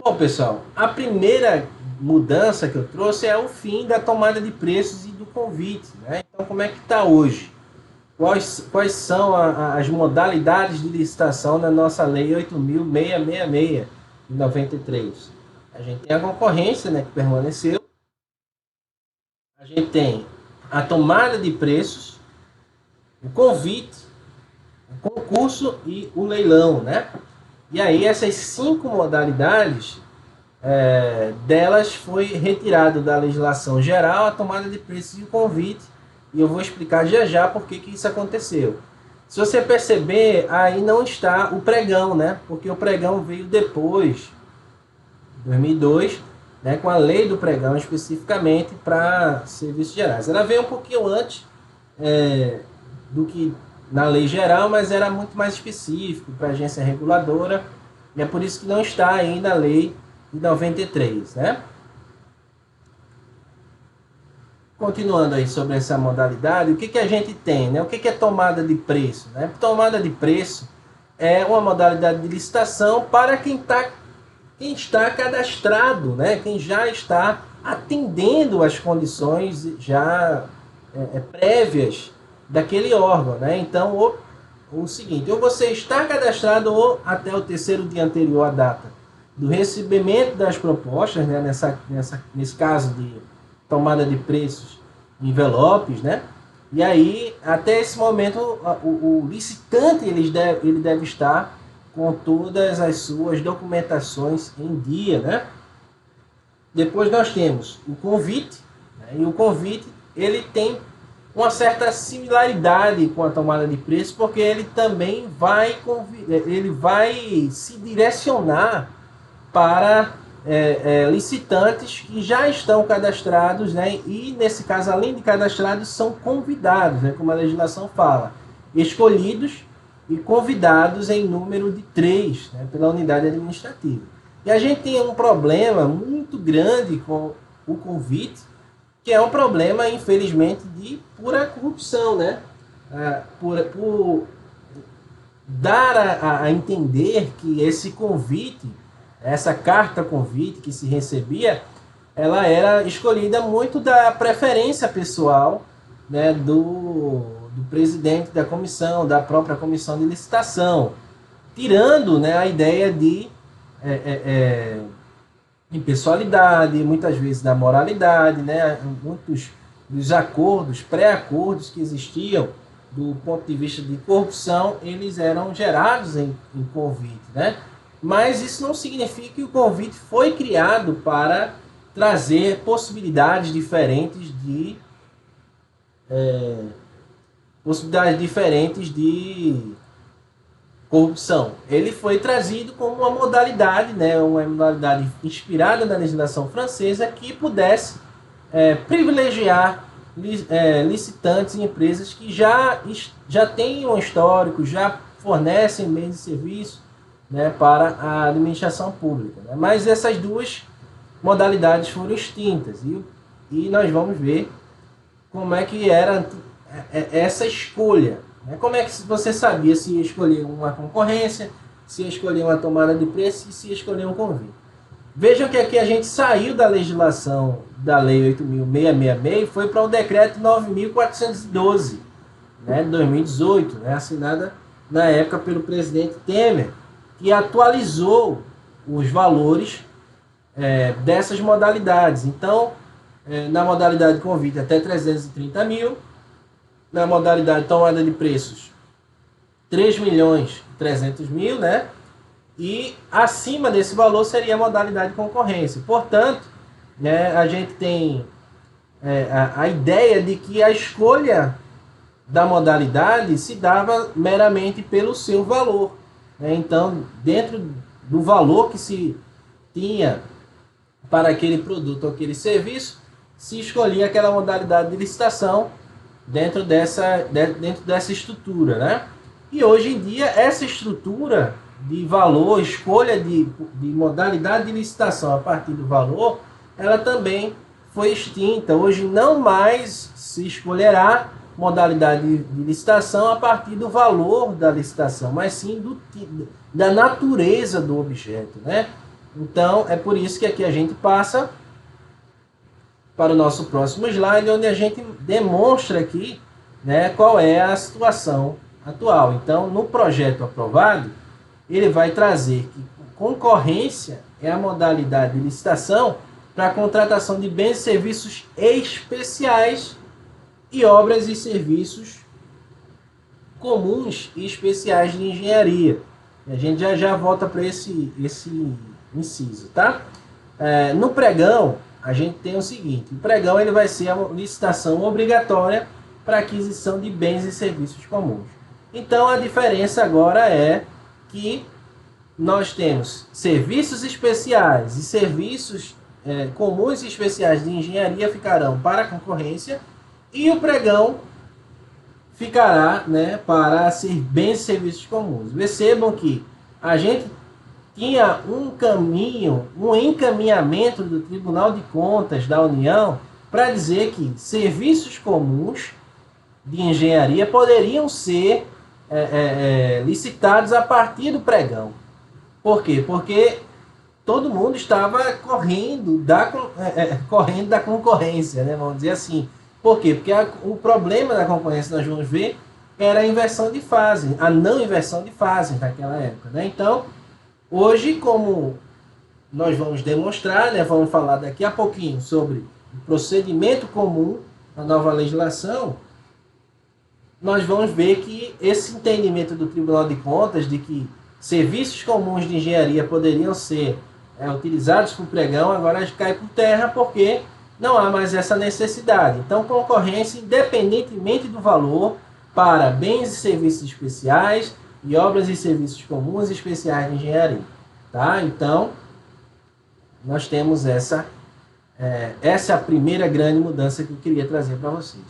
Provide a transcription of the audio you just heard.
Bom, pessoal, a primeira mudança que eu trouxe é o fim da tomada de preços e do convite, né? Então, como é que está hoje? Quais são as modalidades de licitação na nossa Lei 8.666, de 93? A gente tem a concorrência, né, que permaneceu. A gente tem a tomada de preços, o convite, o concurso e o leilão, né? E aí essas 5 modalidades, delas foi retirado da legislação geral a tomada de preços e o convite, e eu vou explicar já já por que isso aconteceu. Se você perceber, aí não está o pregão, né? Porque o pregão veio depois, 2002, né, com a lei do pregão especificamente para serviços gerais. Ela veio um pouquinho antes do que na lei geral, mas era muito mais específico para a agência reguladora, e é por isso que não está aí na lei de 93, né? Continuando aí sobre essa modalidade, o que a gente tem, né? O que é tomada de preço, né? Tomada de preço é uma modalidade de licitação para quem está cadastrado, né? Quem já está atendendo às condições já prévias daquele órgão, né? Então, o seguinte, ou você está cadastrado ou até o terceiro dia anterior à data do recebimento das propostas, né? Nesse caso de tomada de preços, envelopes, né? E aí, até esse momento, o licitante ele deve estar com todas as suas documentações em dia, né? Depois nós temos o convite, né? E o convite ele tem uma certa similaridade com a tomada de preço, porque ele também vai se direcionar para licitantes que já estão cadastrados, né? E nesse caso, além de cadastrados, são convidados, né? Como a legislação fala, escolhidos e convidados em número de 3, né? Pela unidade administrativa. E a gente tem um problema muito grande com o convite, que é um problema, infelizmente, de pura corrupção, né? Por dar a entender que esse convite, essa carta convite que se recebia, ela era escolhida muito da preferência pessoal, né, do presidente da comissão, da própria comissão de licitação, tirando, né, a ideia de impessoalidade, muitas vezes da moralidade, né? Muitos dos acordos, pré-acordos que existiam do ponto de vista de corrupção, eles eram gerados em convite, né? Mas isso não significa que o convite foi criado para trazer possibilidades diferentes de corrupção. Ele foi trazido como uma modalidade, né, uma modalidade inspirada na legislação francesa que pudesse privilegiar licitantes e empresas que já têm um histórico, já fornecem meios de serviço, né, para a administração pública, né? Mas essas duas modalidades foram extintas e nós vamos ver como é que era essa escolha. Como é que você sabia se ia escolher uma concorrência, se ia escolher uma tomada de preço e se ia escolher um convite? Vejam que aqui a gente saiu da legislação da Lei 8.666 e foi para o Decreto 9.412, né, de 2018, né, assinada na época pelo presidente Temer, que atualizou os valores dessas modalidades. Então, na modalidade convite até 330 mil, na modalidade tomada de preços 3.300.000, né? E acima desse valor seria a modalidade concorrência. Portanto, né, a gente tem a ideia de que a escolha da modalidade se dava meramente pelo seu valor, né? Então, dentro do valor que se tinha para aquele produto ou aquele serviço, se escolhia aquela modalidade de licitação dentro dessa estrutura, né? E hoje em dia essa estrutura de valor, escolha de modalidade de licitação a partir do valor, ela também foi extinta. Hoje não mais se escolherá modalidade de licitação a partir do valor da licitação, mas sim da natureza do objeto, né? Então, é por isso que aqui a gente passa para o nosso próximo slide, onde a gente demonstra aqui, né, qual é a situação atual. Então, no projeto aprovado, ele vai trazer que concorrência é a modalidade de licitação para a contratação de bens e serviços especiais e obras e serviços comuns e especiais de engenharia. A gente já volta para esse inciso, tá? No pregão, a gente tem o seguinte: o pregão ele vai ser a licitação obrigatória para aquisição de bens e serviços comuns. Então, a diferença agora é que nós temos serviços especiais e serviços comuns e especiais de engenharia ficarão para a concorrência, e o pregão ficará, né, para ser bens e serviços comuns. Percebam que a gente tinha um caminho, um encaminhamento do Tribunal de Contas da União para dizer que serviços comuns de engenharia poderiam ser licitados a partir do pregão. Por quê? Porque todo mundo estava correndo da concorrência, né? Vamos dizer assim. Por quê? Porque o problema da concorrência, nós vamos ver, era a inversão de fase, a não inversão de fase naquela época, né? Então, hoje, como nós vamos demonstrar, né, vamos falar daqui a pouquinho sobre o procedimento comum na nova legislação, nós vamos ver que esse entendimento do Tribunal de Contas de que serviços comuns de engenharia poderiam ser utilizados por pregão, agora cai por terra porque não há mais essa necessidade. Então, concorrência, independentemente do valor, para bens e serviços especiais e obras e serviços comuns e especiais de engenharia. Tá? Então, nós temos essa é a primeira grande mudança que eu queria trazer para vocês.